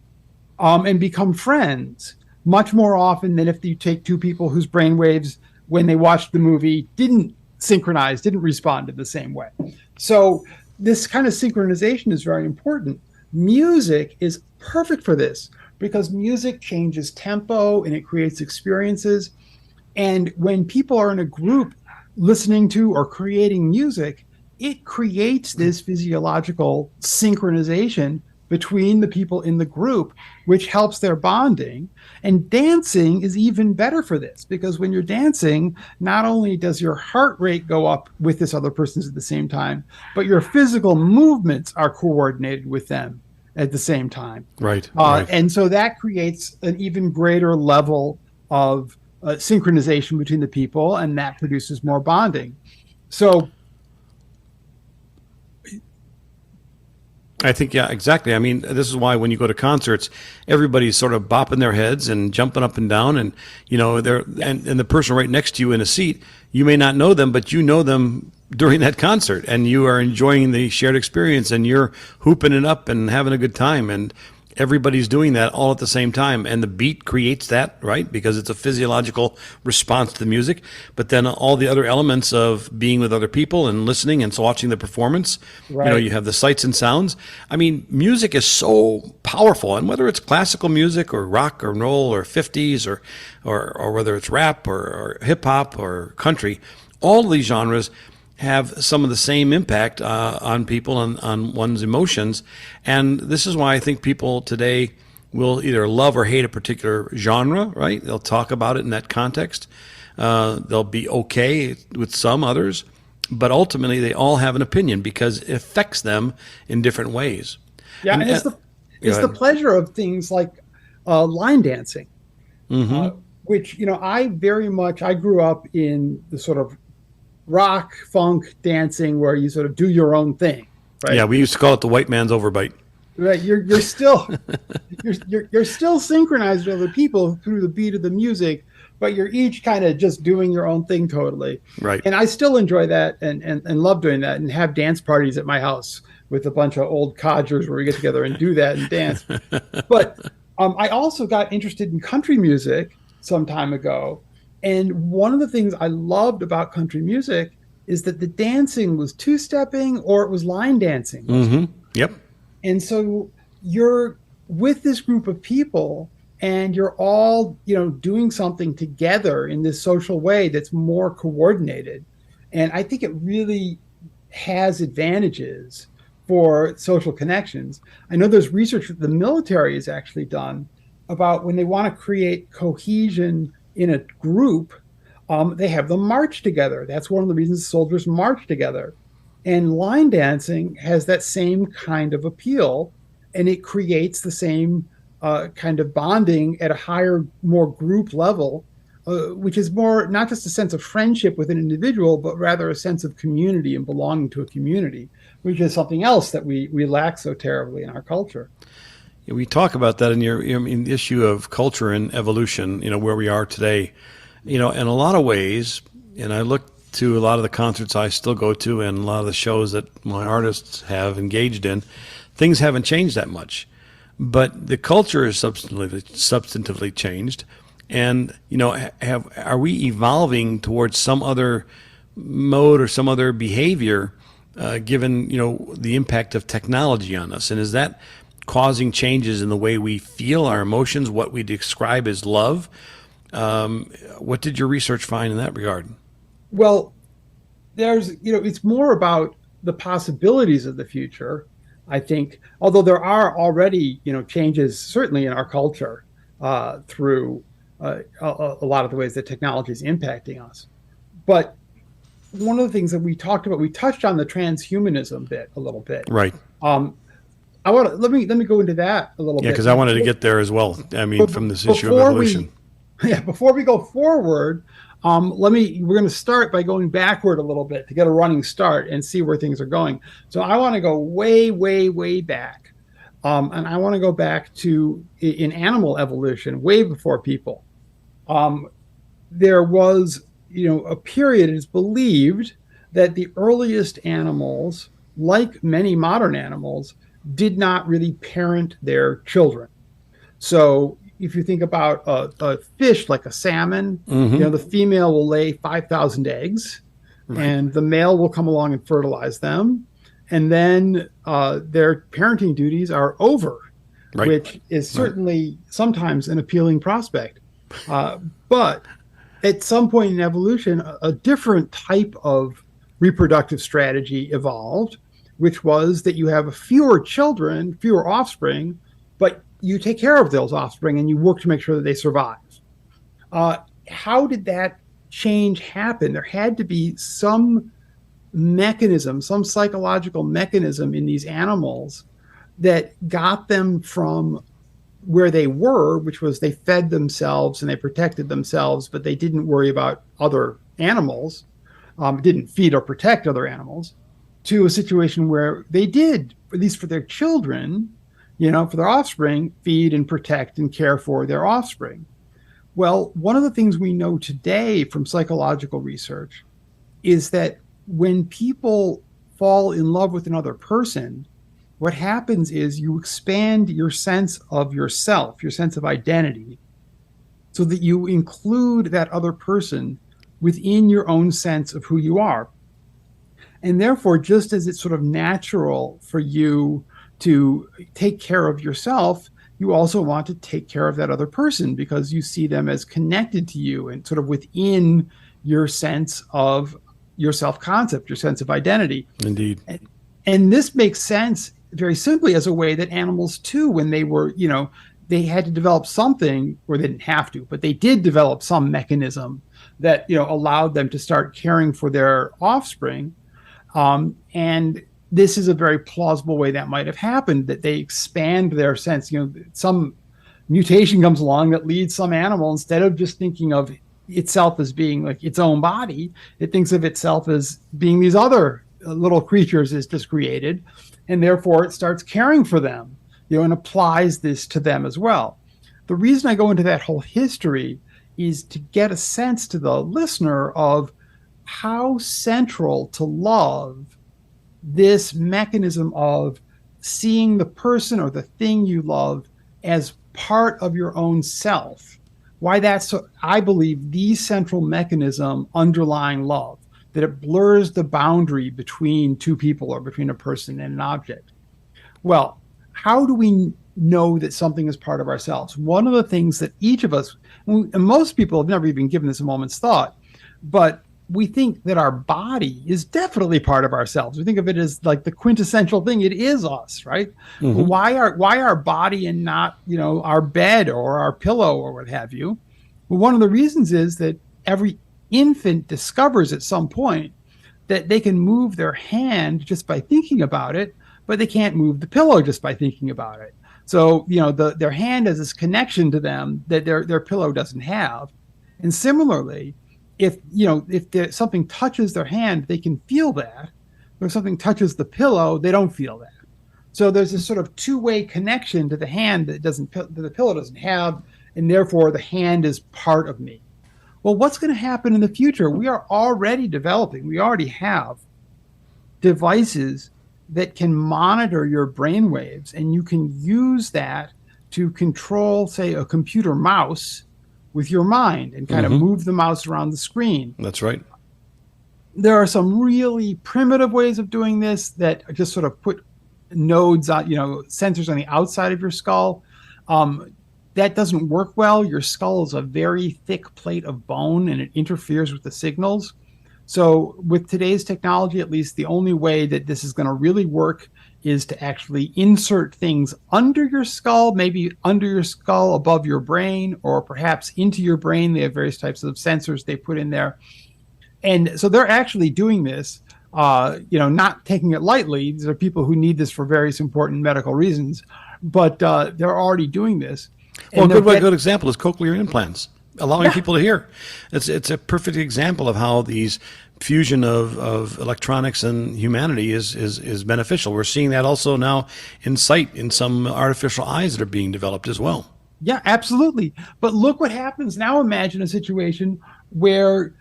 and become friends much more often than if you take two people whose brainwaves, when they watched the movie, didn't synchronize, didn't respond in the same way. So this kind of synchronization is very important. Music is perfect for this because music changes tempo and it creates experiences. And when people are in a group listening to or creating music, it creates this physiological synchronization between the people in the group, which helps their bonding. And dancing is even better for this because when you're dancing, not only does your heart rate go up with this other person's at the same time, but your physical movements are coordinated with them at the same time. Right. And so that creates an even greater level of synchronization between the people, and that produces more bonding. So I think, yeah, exactly. I mean, this is why when you go to concerts, everybody's sort of bopping their heads and jumping up and down, and you know, and the person right next to you in a seat, you may not know them, but you know them during that concert, and you are enjoying the shared experience, and you're hooping it up and having a good time, and everybody's doing that all at the same time, and the beat creates that, right? Because it's a physiological response to the music, but then all the other elements of being with other people and listening and so watching the performance, right. You know, you have the sights and sounds. I mean, music is so powerful, and whether it's classical music or rock or roll or 50s or whether it's rap or hip hop or country, all of these genres have some of the same impact on people, on one's emotions. And this is why I think people today will either love or hate a particular genre, right? They'll talk about it in that context. They'll be okay with some others, but ultimately they all have an opinion because it affects them in different ways. Yeah, and it's the pleasure of things like line dancing, which, you know, I grew up in the sort of rock, funk dancing where you sort of do your own thing, right? Yeah, we used to call it the white man's overbite. Right, you're still you're still synchronized with other people through the beat of the music, but you're each kind of just doing your own thing totally. Right. And I still enjoy that and love doing that and have dance parties at my house with a bunch of old codgers where we get together and do that and dance. But I also got interested in country music some time ago. And one of the things I loved about country music is that the dancing was two-stepping or it was line dancing. Mm-hmm. Yep. And so you're with this group of people and you're all, you know, doing something together in this social way that's more coordinated. And I think it really has advantages for social connections. I know there's research that the military has actually done about when they want to create cohesion in a group, they have them march together. That's one of the reasons soldiers march together. And line dancing has that same kind of appeal, and it creates the same kind of bonding at a higher, more group level, which is more not just a sense of friendship with an individual, but rather a sense of community and belonging to a community, which is something else that we lack so terribly in our culture. We talk about that in in the issue of culture and evolution, you know, where we are today, you know, in a lot of ways. And I look to a lot of the concerts I still go to and a lot of the shows that my artists have engaged in, things haven't changed that much. But the culture is substantively changed. And, are we evolving towards some other mode or some other behavior, given, the impact of technology on us? And is that causing changes in the way we feel, our emotions, what we describe as love? What did your research find in that regard? Well, it's more about the possibilities of the future, I think, although there are already, changes certainly in our culture through a lot of the ways that technology is impacting us. But one of the things that we talked about, we touched on the transhumanism bit a little bit. Right. Let me go into that a little bit. Yeah, because I wanted to get there as well. I mean, from this issue of evolution. Before we go forward, we're going to start by going backward a little bit to get a running start and see where things are going. So I want to go way, way, way back. And I want to go back to in animal evolution, way before people. There was, a period, it is believed that the earliest animals, like many modern animals, did not really parent their children. So if you think about a fish like a salmon, the female will lay 5,000 eggs, and the male will come along and fertilize them. And then their parenting duties are over, which is certainly sometimes an appealing prospect. But at some point in evolution, a different type of reproductive strategy evolved, which was that you have fewer children, fewer offspring, but you take care of those offspring and you work to make sure that they survive. How did that change happen? There had to be some mechanism, some psychological mechanism in these animals that got them from where they were, which was they fed themselves and they protected themselves, but they didn't worry about other animals, didn't feed or protect other animals, to a situation where they did, at least for their children, for their offspring, feed and protect and care for their offspring. Well, one of the things we know today from psychological research is that when people fall in love with another person, what happens is you expand your sense of yourself, your sense of identity, so that you include that other person within your own sense of who you are. And therefore, just as it's sort of natural for you to take care of yourself, you also want to take care of that other person because you see them as connected to you and sort of within your sense of your self-concept, your sense of identity. Indeed. And this makes sense very simply as a way that animals too, when they were, they had to develop something, or they didn't have to, but they did develop some mechanism that, allowed them to start caring for their offspring. And this is a very plausible way that might have happened, that they expand their sense. Some mutation comes along that leads some animal, instead of just thinking of itself as being like its own body, it thinks of itself as being these other little creatures it's just created. And therefore it starts caring for them, and applies this to them as well. The reason I go into that whole history is to get a sense to the listener of how central to love this mechanism of seeing the person or the thing you love as part of your own self, why that's, I believe, the central mechanism underlying love, that it blurs the boundary between two people or between a person and an object. Well, how do we know that something is part of ourselves? One of the things that each of us, and most people have never even given this a moment's thought, but we think that our body is definitely part of ourselves. We think of it as like the quintessential thing. It is us, right? Mm-hmm. Why our body and not, our bed or our pillow or what have you? Well, one of the reasons is that every infant discovers at some point that they can move their hand just by thinking about it, but they can't move the pillow just by thinking about it. So, their hand has this connection to them that their pillow doesn't have. And similarly, if something touches their hand, they can feel that. But if something touches the pillow, they don't feel that. So there's this sort of two-way connection to the hand that the pillow doesn't have, and therefore the hand is part of me. Well, what's going to happen in the future? We are already developing, we already have devices that can monitor your brain waves, and you can use that to control, say, a computer mouse with your mind and kind of move the mouse around the screen. That's right. There are some really primitive ways of doing this that just sort of put nodes on, sensors on the outside of your skull. That doesn't work well. Your skull is a very thick plate of bone, and it interferes with the signals. So with today's technology, at least, the only way that this is going to really work is to actually insert things under your skull, maybe under your skull above your brain, or perhaps into your brain. They have various types of sensors they put in there. And so they're actually doing this, not taking it lightly. These are people who need this for various important medical reasons, but they're already doing this. Well, a good example is cochlear implants, allowing people to hear. It's a perfect example of how these fusion of electronics and humanity is beneficial. We're seeing that also now in sight in some artificial eyes that are being developed as well. Yeah, absolutely. But look what happens now. Imagine a situation where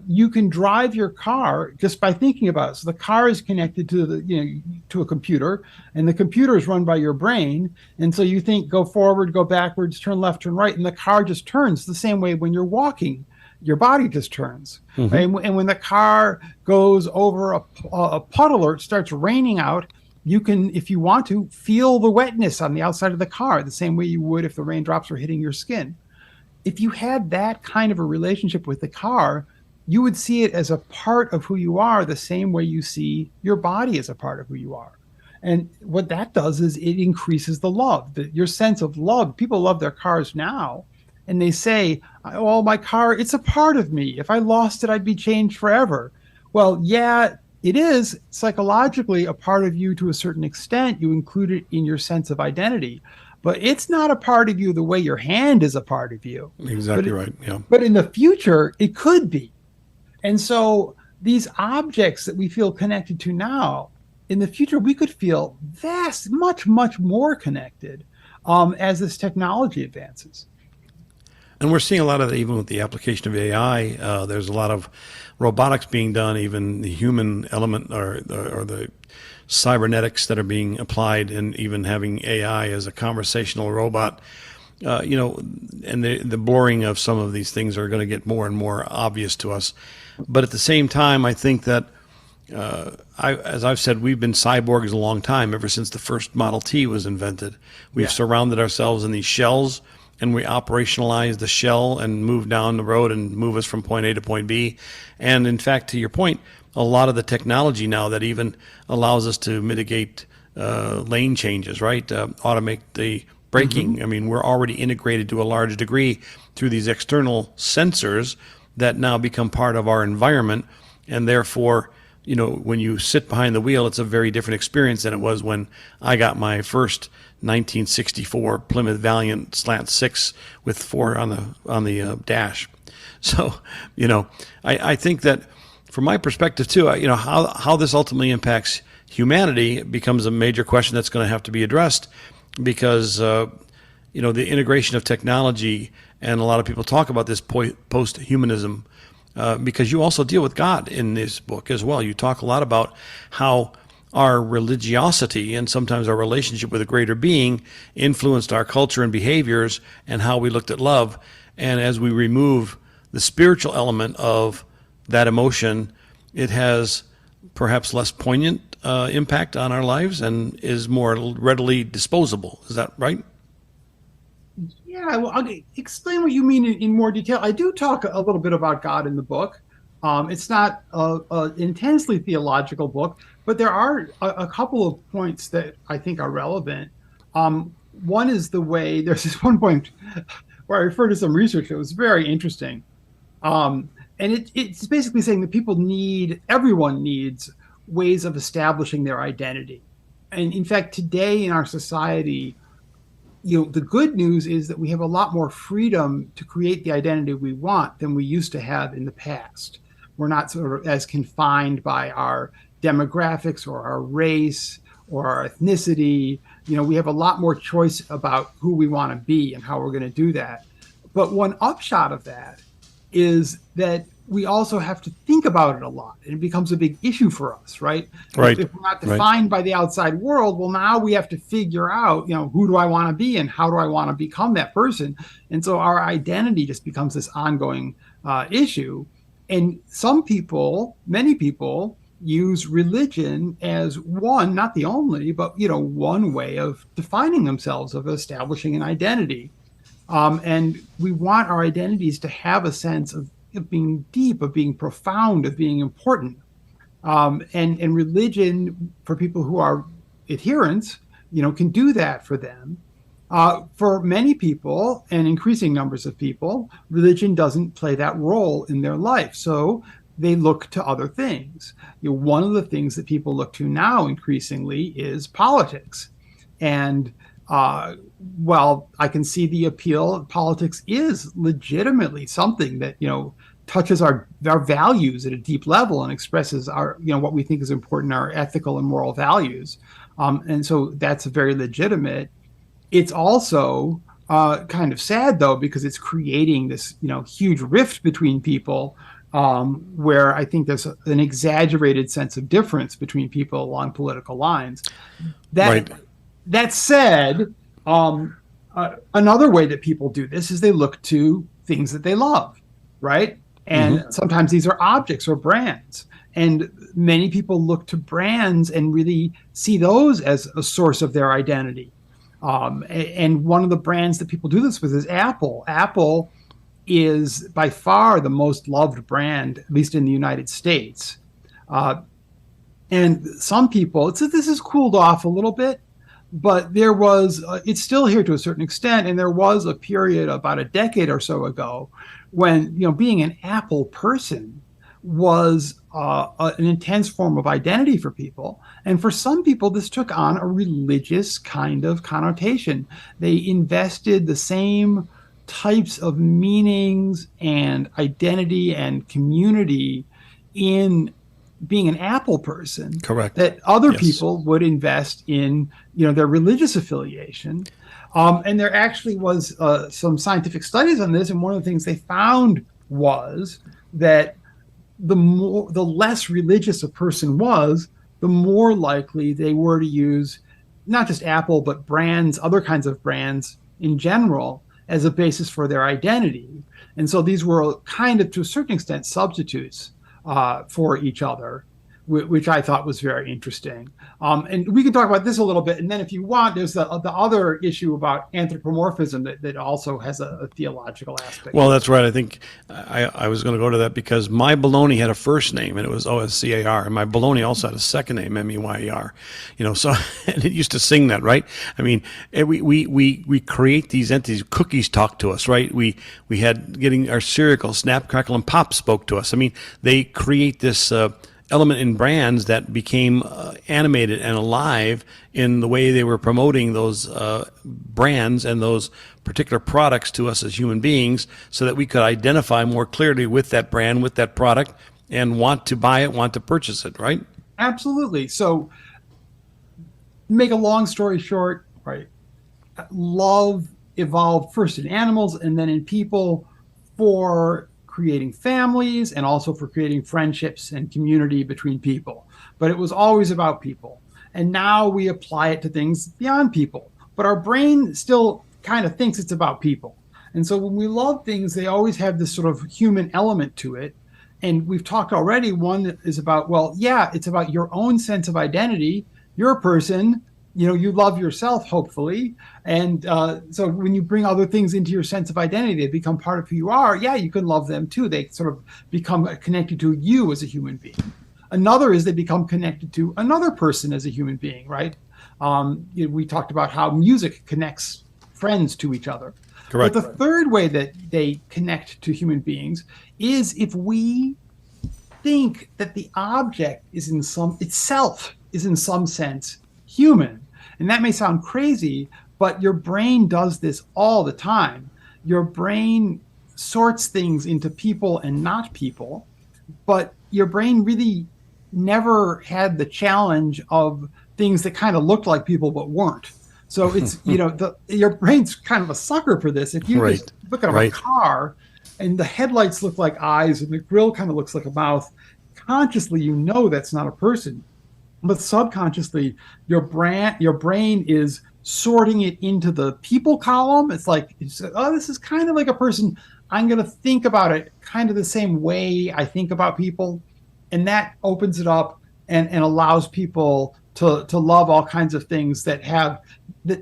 you can drive your car just by thinking about it. So the car is connected to to a computer, and the computer is run by your brain. And so you think, go forward, go backwards, turn left, turn right, and the car just turns the same way when you're walking. Your body just turns. Right? And when the car goes over a puddle or it starts raining out, you can, if you want to, feel the wetness on the outside of the car the same way you would if the raindrops were hitting your skin. If you had that kind of a relationship with the car, you would see it as a part of who you are the same way you see your body as a part of who you are. And what that does is it increases the love, your sense of love. People love their cars now, and they say, oh, my car, it's a part of me. If I lost it, I'd be changed forever. Well, yeah, it is psychologically a part of you to a certain extent. You include it in your sense of identity. But it's not a part of you the way your hand is a part of you. Exactly right, yeah. But in the future, it could be. And so these objects that we feel connected to now, in the future, we could feel much, much more connected as this technology advances. And we're seeing a lot of that even with the application of AI. There's a lot of robotics being done, even the human element or the cybernetics that are being applied, and even having AI as a conversational robot. And the blurring of some of these things are going to get more and more obvious to us. But at the same time, I think that, as I've said, we've been cyborgs a long time, ever since the first Model T was invented. We've surrounded ourselves in these shells, and we operationalize the shell and move down the road and move us from point A to point B. And in fact, to your point, a lot of the technology now that even allows us to mitigate lane changes, right? Automate the braking. I mean, we're already integrated to a large degree through these external sensors that now become part of our environment. And therefore, when you sit behind the wheel, it's a very different experience than it was when I got my first 1964 Plymouth Valiant Slant 6 with 4 on the dash. So, I think that from my perspective too, how this ultimately impacts humanity becomes a major question that's going to have to be addressed, because the integration of technology, and a lot of people talk about this post-humanism, because you also deal with God in this book as well. You talk a lot about how our religiosity and sometimes our relationship with a greater being influenced our culture and behaviors and how we looked at love. And as we remove the spiritual element of that emotion, it has perhaps less poignant impact on our lives and is more readily disposable. Is that right? Yeah, well, I'll explain what you mean in more detail. I do talk a little bit about God in the book. It's not an intensely theological book, but there are a couple of points that I think are relevant. One is there's this one point where I refer to some research that was very interesting. And it's basically saying that everyone needs ways of establishing their identity. And in fact, today in our society, the good news is that we have a lot more freedom to create the identity we want than we used to have in the past. We're not sort of as confined by our demographics or our race or our ethnicity. We have a lot more choice about who we want to be and how we're going to do that. But one upshot of that is that we also have to think about it a lot, and it becomes a big issue for us, right? Right. If we're not defined by the outside world, well, now we have to figure out, who do I want to be and how do I want to become that person? And so our identity just becomes this ongoing issue. And many people use religion as one, not the only, but, one way of defining themselves, of establishing an identity. And we want our identities to have a sense of being deep, of being profound, of being important. And religion, for people who are adherents, can do that for them. For many people, and increasing numbers of people, religion doesn't play that role in their life. So they look to other things. One of the things that people look to now increasingly is politics. And well, I can see the appeal. Politics is legitimately something that, touches our values at a deep level and expresses our, what we think is important, our ethical and moral values. And so that's very legitimate. It's also kind of sad, though, because it's creating this, huge rift between people, where I think there's an exaggerated sense of difference between people along political lines. That said, another way that people do this is they look to things that they love, right? And sometimes these are objects or brands. And many people look to brands and really see those as a source of their identity. And one of the brands that people do this with is Apple. Apple is by far the most loved brand, at least in the United States. And some people, this has cooled off a little bit, but there was, it's still here to a certain extent. And there was a period about a decade or so ago when, being an Apple person was an intense form of identity for people. And for some people, this took on a religious kind of connotation. They invested the same types of meanings and identity and community in being an Apple person. Correct. That other people would invest in, their religious affiliation. And there actually was some scientific studies on this. And one of the things they found was that the less religious a person was, the more likely they were to use not just Apple, but brands, other kinds of brands in general, as a basis for their identity. And so these were kind of, to a certain extent, substitutes for each other, which I thought was very interesting. And we can talk about this a little bit. And then if you want, there's the other issue about anthropomorphism that also has a theological aspect. Well, that's right. I think I was going to go to that because my baloney had a first name, and it was OSCAR. And my baloney also had a second name, MEYER. So and it used to sing that, right? I mean, we create these entities. Cookies talk to us, right? We had getting our cereal, Snap, Crackle, and Pop spoke to us. I mean, they create this element in brands that became animated and alive in the way they were promoting those brands and those particular products to us as human beings, so that we could identify more clearly with that brand, with that product, and want to buy it, want to purchase it, right? Absolutely. So, make a long story short, right? Love evolved first in animals and then in people for creating families and also for creating friendships and community between people. But it was always about people. And now we apply it to things beyond people. But our brain still kind of thinks it's about people. And so when we love things, they always have this sort of human element to it. And we've talked already, one is about, it's about your own sense of identity. You're a person, you love yourself, hopefully. And so when you bring other things into your sense of identity, they become part of who you are. Yeah, you can love them too. They sort of become connected to you as a human being. Another is they become connected to another person as a human being, right? We talked about how music connects friends to each other. Correct. But the third way that they connect to human beings is if we think that the object is in some sense human. And that may sound crazy, but your brain does this all the time. Your brain sorts things into people and not people, but your brain really never had the challenge of things that kind of looked like people but weren't. So it's, your brain's kind of a sucker for this. If you just look at a car, and the headlights look like eyes and the grill kind of looks like a mouth, consciously you know that's not a person, but subconsciously your brain is sorting it into the people column. It's like, oh, this is kind of like a person. I'm going to think about it kind of the same way I think about people, and that opens it up and allows people to love all kinds of things that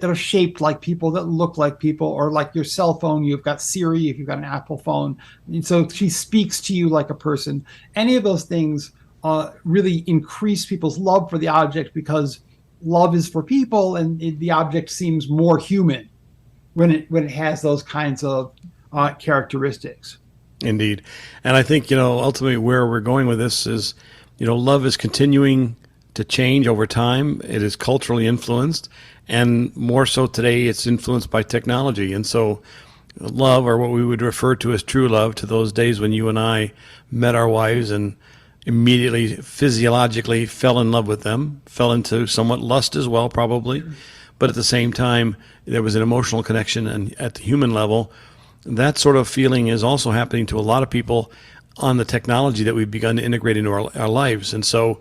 are shaped like people, that look like people, or like your cell phone. You've got Siri if you've got an Apple phone, and so she speaks to you like a person. Any of those things really increase people's love for the object, because love is for people, and the object seems more human when it has those kinds of characteristics. Indeed. And I think, ultimately where we're going with this is, love is continuing to change over time. It is culturally influenced, and more so today, it's influenced by technology. And so love, or what we would refer to as true love, to those days when you and I met our wives and immediately physiologically fell in love with them, fell into somewhat lust as well, probably. But at the same time, there was an emotional connection, and at the human level, that sort of feeling is also happening to a lot of people on the technology that we've begun to integrate into our lives. And so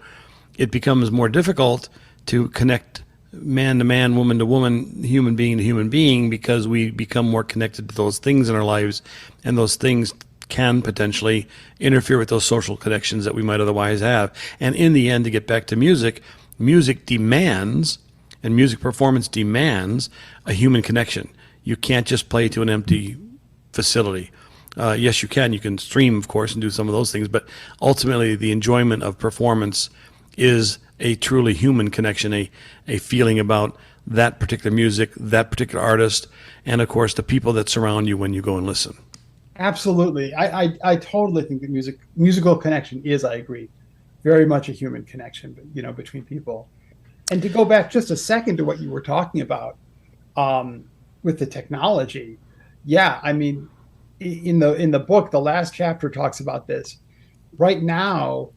it becomes more difficult to connect man to man, woman to woman, human being to human being, because we become more connected to those things in our lives, and those things can potentially interfere with those social connections that we might otherwise have. And in the end, to get back to music, music demands, and music performance demands, a human connection. You can't just play to an empty facility. Yes, you can stream, of course, and do some of those things, but ultimately the enjoyment of performance is a truly human connection, a feeling about that particular music, that particular artist, and of course the people that surround you when you go and listen. Absolutely. I totally think that musical connection is, I agree, very much a human connection, between people. And to go back just a second to what you were talking about with the technology, yeah, I mean, in the book, the last chapter talks about this. Right now,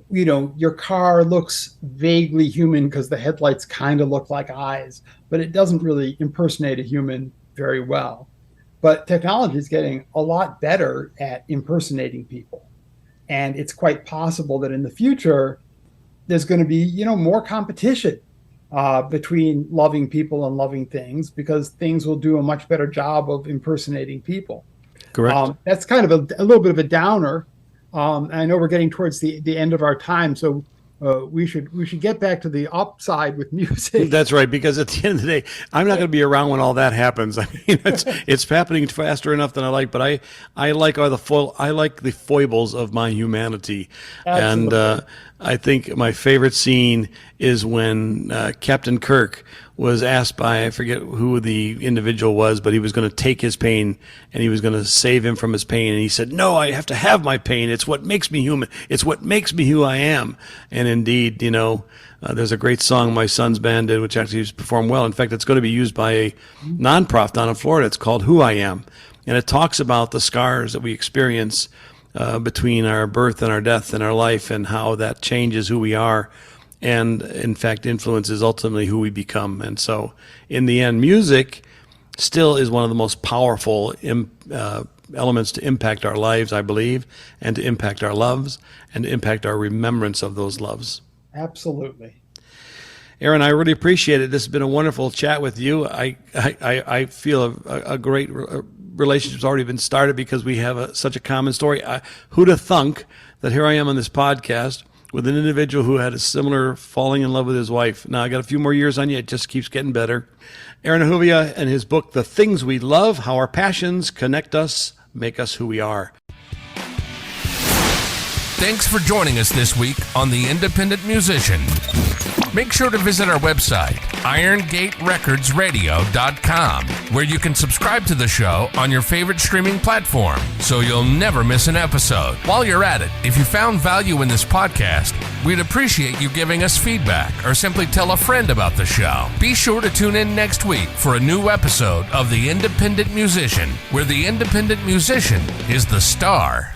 your car looks vaguely human because the headlights kind of look like eyes, but it doesn't really impersonate a human very well. But technology is getting a lot better at impersonating people. And it's quite possible that in the future, there's going to be, more competition between loving people and loving things, because things will do a much better job of impersonating people. Correct. That's kind of a little bit of a downer. I know we're getting towards the end of our time, so we should get back to the upside with music. That's right, because at the end of the day, I'm not going to be around when all that happens. I mean, it's happening faster enough than I like, but I like the foibles of my humanity. Absolutely. And I think my favorite scene is when Captain Kirk was asked by, I forget who the individual was, but he was going to take his pain and he was going to save him from his pain. And he said, "No, I have to have my pain. It's what makes me human. It's what makes me who I am." And indeed, there's a great song my son's band did, which actually performed well. In fact, it's going to be used by a nonprofit down in Florida. It's called "Who I Am." And it talks about the scars that we experience between our birth and our death and our life, and how that changes who we are, and in fact influences ultimately who we become. And so in the end, music still is one of the most powerful elements to impact our lives, I believe, and to impact our loves, and to impact our remembrance of those loves. Absolutely. Aaron, I really appreciate it. This has been a wonderful chat with you. I feel a great relationship's already been started because we have such a common story. Who'd have thunk that here I am on this podcast with an individual who had a similar falling in love with his wife. Now, I got a few more years on you. It just keeps getting better. Aaron Ahuvia and his book, The Things We Love, How Our Passions Connect Us, Make Us Who We Are. Thanks for joining us this week on The Independent Musician. Make sure to visit our website, IronGateRecordsRadio.com, where you can subscribe to the show on your favorite streaming platform so you'll never miss an episode. While you're at it, if you found value in this podcast, we'd appreciate you giving us feedback or simply tell a friend about the show. Be sure to tune in next week for a new episode of The Independent Musician, where the independent musician is the star.